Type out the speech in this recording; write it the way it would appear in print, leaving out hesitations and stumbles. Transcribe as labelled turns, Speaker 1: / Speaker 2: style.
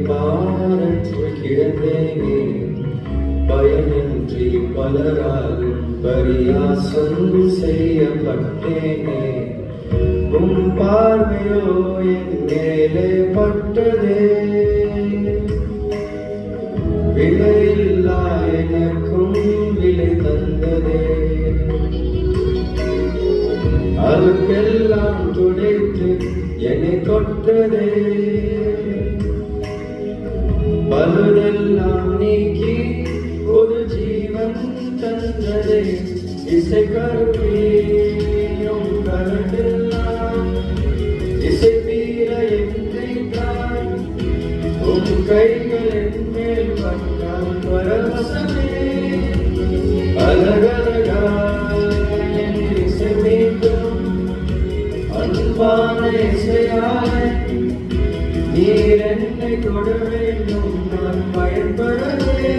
Speaker 1: பாரற்று கிடந்தேனே, பயனின்றி பலரால் பரியாசம் செய்யப்பட்டேனே. உம் பார்வையோ என் மேலே பட்டதே, விலையில்லா எனக்கும் விலை தந்ததே. அழுக்கெல்லாம் துடைத்து என்னை தொட்டதே, பழுதெல்லாம் நீக்கி ஒரு ஜீவன் தந்ததே. இசை கருவியும் கரண்டெல்லாம் இசை தீர என்னை தாய், உன் கைகள் என் மேல் பட்டால் பரவசமே. அழகழகாய் என் இசை மீட்டும் அன்பான இசையாய், நீர் என்னை தொட வேண்டும் நான் பயன்படவே.